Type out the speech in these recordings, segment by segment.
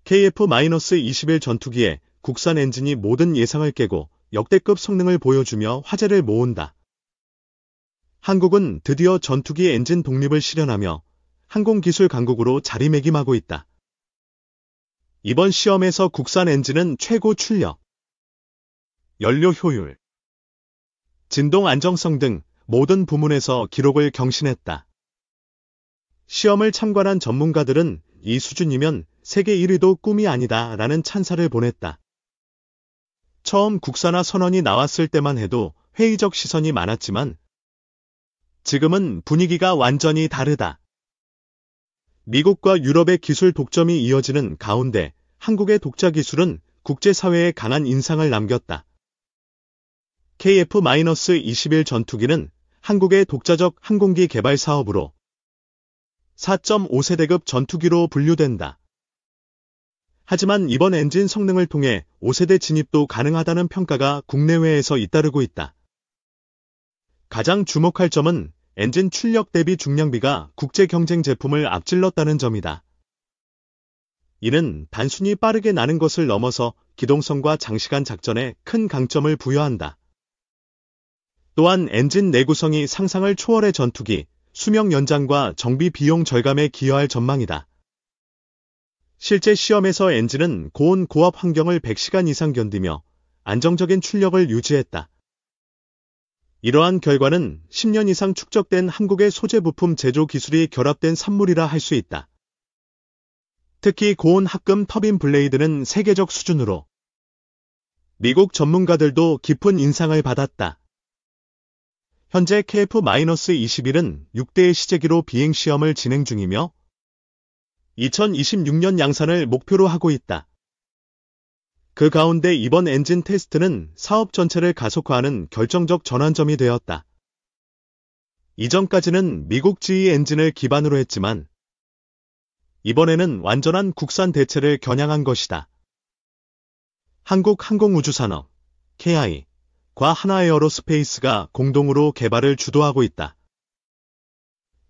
KF-21 전투기의 국산 엔진이 모든 예상을 깨고 역대급 성능을 보여주며 화제를 모은다. 한국은 드디어 전투기 엔진 독립을 실현하며 항공기술 강국으로 자리매김하고 있다. 이번 시험에서 국산 엔진은 최고 출력, 연료 효율, 진동 안정성 등 모든 부문에서 기록을 경신했다. 시험을 참관한 전문가들은 이 수준이면 세계 1위도 꿈이 아니다 라는 찬사를 보냈다. 처음 국산화 선언이 나왔을 때만 해도 회의적 시선이 많았지만 지금은 분위기가 완전히 다르다. 미국과 유럽의 기술 독점이 이어지는 가운데 한국의 독자 기술은 국제사회에 강한 인상을 남겼다. KF-21 전투기는 한국의 독자적 항공기 개발 사업으로 4.5세대급 전투기로 분류된다. 하지만 이번 엔진 성능을 통해 5세대 진입도 가능하다는 평가가 국내외에서 잇따르고 있다. 가장 주목할 점은 엔진 출력 대비 중량비가 국제 경쟁 제품을 앞질렀다는 점이다. 이는 단순히 빠르게 나는 것을 넘어서 기동성과 장시간 작전에 큰 강점을 부여한다. 또한 엔진 내구성이 상상을 초월해 전투기, 수명 연장과 정비 비용 절감에 기여할 전망이다. 실제 시험에서 엔진은 고온 고압 환경을 100시간 이상 견디며 안정적인 출력을 유지했다. 이러한 결과는 10년 이상 축적된 한국의 소재 부품 제조 기술이 결합된 산물이라 할 수 있다. 특히 고온 합금 터빈 블레이드는 세계적 수준으로 미국 전문가들도 깊은 인상을 받았다. 현재 KF-21은 6대의 시제기로 비행시험을 진행 중이며 2026년 양산을 목표로 하고 있다. 그 가운데 이번 엔진 테스트는 사업 전체를 가속화하는 결정적 전환점이 되었다. 이전까지는 미국 GE 엔진을 기반으로 했지만 이번에는 완전한 국산 대체를 겨냥한 것이다. 한국항공우주산업, KI과 하나에어로스페이스가 공동으로 개발을 주도하고 있다.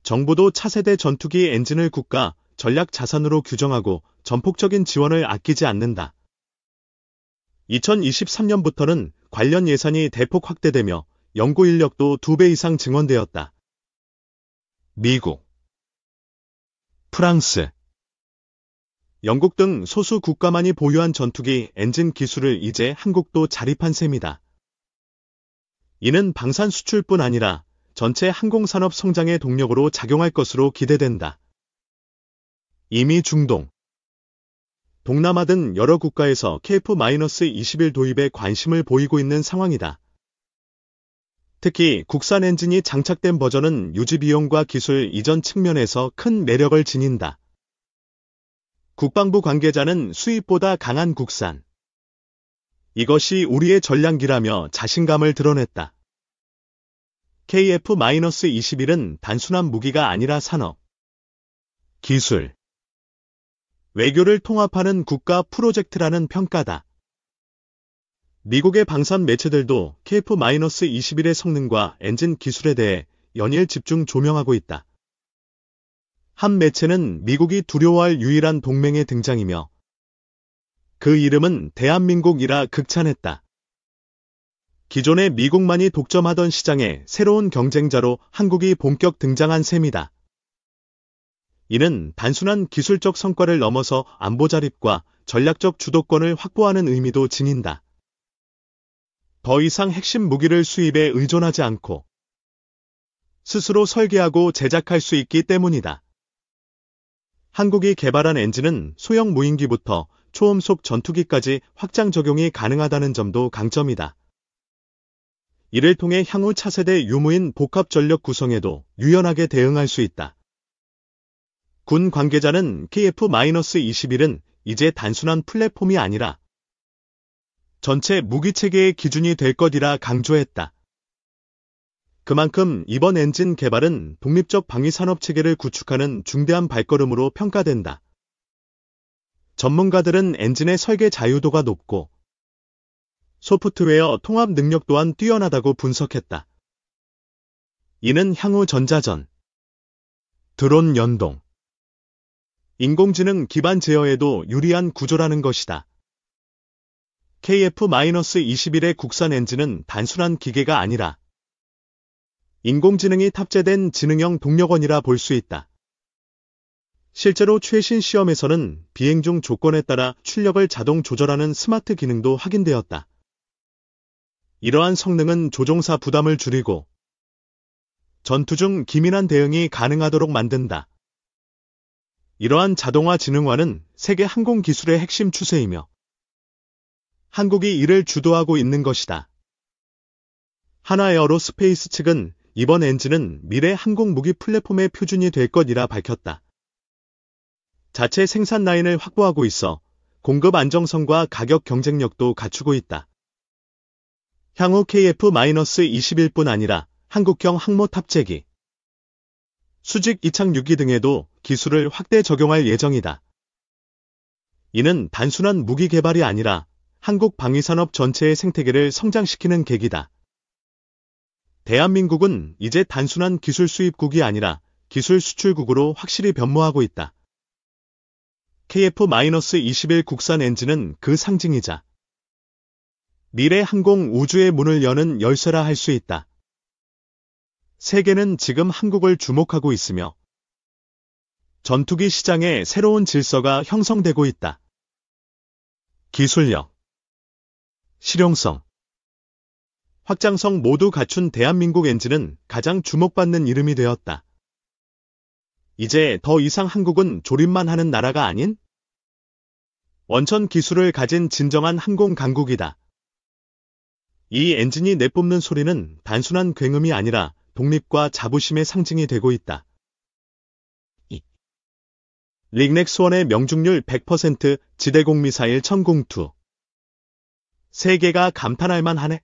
정부도 차세대 전투기 엔진을 국가 전략 자산으로 규정하고 전폭적인 지원을 아끼지 않는다. 2023년부터는 관련 예산이 대폭 확대되며 연구 인력도 2배 이상 증원되었다. 미국, 프랑스, 영국 등 소수 국가만이 보유한 전투기 엔진 기술을 이제 한국도 자립한 셈이다. 이는 방산 수출뿐 아니라 전체 항공산업 성장의 동력으로 작용할 것으로 기대된다. 이미 중동, 동남아 등 여러 국가에서 KF-21 도입에 관심을 보이고 있는 상황이다. 특히 국산 엔진이 장착된 버전은 유지 비용과 기술 이전 측면에서 큰 매력을 지닌다. 국방부 관계자는 수입보다 강한 국산. 이것이 우리의 전략이라며 자신감을 드러냈다. KF-21은 단순한 무기가 아니라 산업, 기술, 외교를 통합하는 국가 프로젝트라는 평가다. 미국의 방산 매체들도 KF-21의 성능과 엔진 기술에 대해 연일 집중 조명하고 있다. 한 매체는 미국이 두려워할 유일한 동맹의 등장이며 그 이름은 대한민국이라 극찬했다. 기존의 미국만이 독점하던 시장에 새로운 경쟁자로 한국이 본격 등장한 셈이다. 이는 단순한 기술적 성과를 넘어서 안보 자립과 전략적 주도권을 확보하는 의미도 지닌다. 더 이상 핵심 무기를 수입에 의존하지 않고 스스로 설계하고 제작할 수 있기 때문이다. 한국이 개발한 엔진은 소형 무인기부터 초음속 전투기까지 확장 적용이 가능하다는 점도 강점이다. 이를 통해 향후 차세대 유무인 복합 전력 구성에도 유연하게 대응할 수 있다. 군 관계자는 KF-21은 이제 단순한 플랫폼이 아니라 전체 무기체계의 기준이 될 것이라 강조했다. 그만큼 이번 엔진 개발은 독립적 방위산업체계를 구축하는 중대한 발걸음으로 평가된다. 전문가들은 엔진의 설계 자유도가 높고 소프트웨어 통합 능력 또한 뛰어나다고 분석했다. 이는 향후 전자전, 드론 연동, 인공지능 기반 제어에도 유리한 구조라는 것이다. KF-21의 국산 엔진은 단순한 기계가 아니라 인공지능이 탑재된 지능형 동력원이라 볼 수 있다. 실제로 최신 시험에서는 비행 중 조건에 따라 출력을 자동 조절하는 스마트 기능도 확인되었다. 이러한 성능은 조종사 부담을 줄이고 전투 중 기민한 대응이 가능하도록 만든다. 이러한 자동화 지능화는 세계 항공 기술의 핵심 추세이며 한국이 이를 주도하고 있는 것이다. 한화에어로스페이스 측은 이번 엔진은 미래 항공 무기 플랫폼의 표준이 될 것이라 밝혔다. 자체 생산 라인을 확보하고 있어 공급 안정성과 가격 경쟁력도 갖추고 있다. 향후 KF-21뿐 아니라 한국형 항모 탑재기, 수직 이착륙기 등에도 기술을 확대 적용할 예정이다. 이는 단순한 무기 개발이 아니라 한국 방위산업 전체의 생태계를 성장시키는 계기다. 대한민국은 이제 단순한 기술 수입국이 아니라 기술 수출국으로 확실히 변모하고 있다. KF-21 국산 엔진은 그 상징이자 미래 항공 우주의 문을 여는 열쇠라 할 수 있다. 세계는 지금 한국을 주목하고 있으며 전투기 시장에 새로운 질서가 형성되고 있다. 기술력, 실용성, 확장성 모두 갖춘 대한민국 엔진은 가장 주목받는 이름이 되었다. 이제 더 이상 한국은 조립만 하는 나라가 아닌 원천 기술을 가진 진정한 항공 강국이다. 이 엔진이 내뿜는 소리는 단순한 굉음이 아니라 독립과 자부심의 상징이 되고 있다. 릭넥스원의 명중률 100% 지대공 미사일 천궁2. 세계가 감탄할 만하네.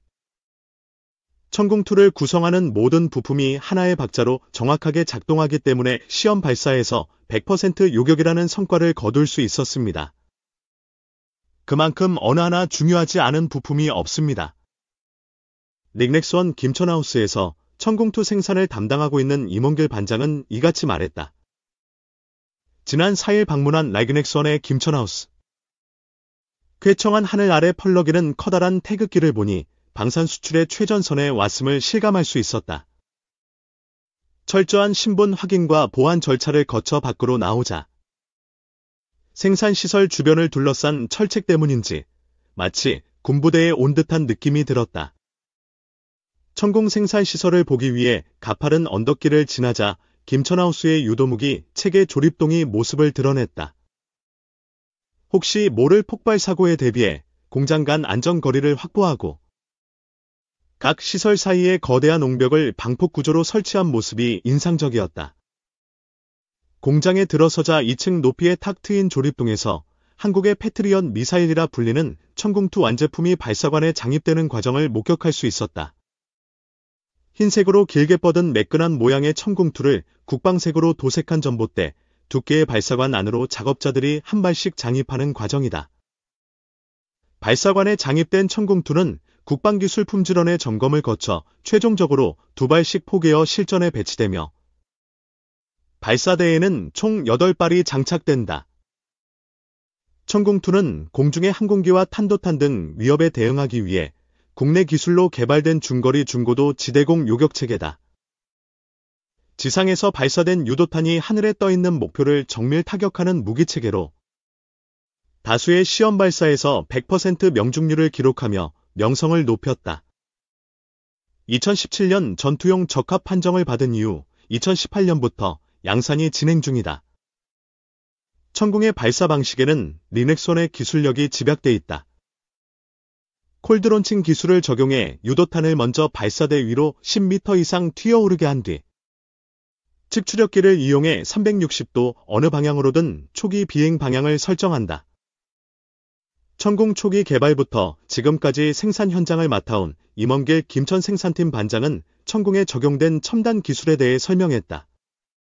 천궁2를 구성하는 모든 부품이 하나의 박자로 정확하게 작동하기 때문에 시험 발사에서 100% 요격이라는 성과를 거둘 수 있었습니다. 그만큼 어느 하나 중요하지 않은 부품이 없습니다. 릭넥스원 김천하우스에서 천궁2 생산을 담당하고 있는 임원길 반장은 이같이 말했다. 지난 4일 방문한 릭넥스원의 김천하우스. 쾌청한 하늘 아래 펄럭이는 커다란 태극기를 보니 방산 수출의 최전선에 왔음을 실감할 수 있었다. 철저한 신분 확인과 보안 절차를 거쳐 밖으로 나오자 생산시설 주변을 둘러싼 철책 때문인지 마치 군부대에 온 듯한 느낌이 들었다. 천궁 생산시설을 보기 위해 가파른 언덕길을 지나자 김천하우스의 유도무기 체계 조립동이 모습을 드러냈다. 혹시 모를 폭발 사고에 대비해 공장 간 안전거리를 확보하고 각 시설 사이에 거대한 옹벽을 방폭 구조로 설치한 모습이 인상적이었다. 공장에 들어서자 2층 높이의 탁 트인 조립동에서 한국의 패트리엇 미사일이라 불리는 천궁2 완제품이 발사관에 장입되는 과정을 목격할 수 있었다. 흰색으로 길게 뻗은 매끈한 모양의 천궁2를 국방색으로 도색한 전봇대, 두께의 발사관 안으로 작업자들이 한 발씩 장입하는 과정이다. 발사관에 장입된 천궁2는 국방기술 품질원의 점검을 거쳐 최종적으로 2발씩 포개어 실전에 배치되며 발사대에는 총 8발이 장착된다. 천궁2는 공중의 항공기와 탄도탄 등 위협에 대응하기 위해 국내 기술로 개발된 중거리 중고도 지대공 요격체계다. 지상에서 발사된 유도탄이 하늘에 떠있는 목표를 정밀 타격하는 무기체계로 다수의 시험 발사에서 100% 명중률을 기록하며 명성을 높였다. 2017년 전투용 적합 판정을 받은 이후 2018년부터 양산이 진행 중이다. 천궁의 발사 방식에는 릭넥스원의 기술력이 집약돼 있다. 콜드론칭 기술을 적용해 유도탄을 먼저 발사대 위로 10m 이상 튀어오르게 한 뒤 측추력기를 이용해 360도 어느 방향으로든 초기 비행 방향을 설정한다. 천궁 초기 개발부터 지금까지 생산 현장을 맡아온 임원길 김천 생산팀 반장은 천궁에 적용된 첨단 기술에 대해 설명했다.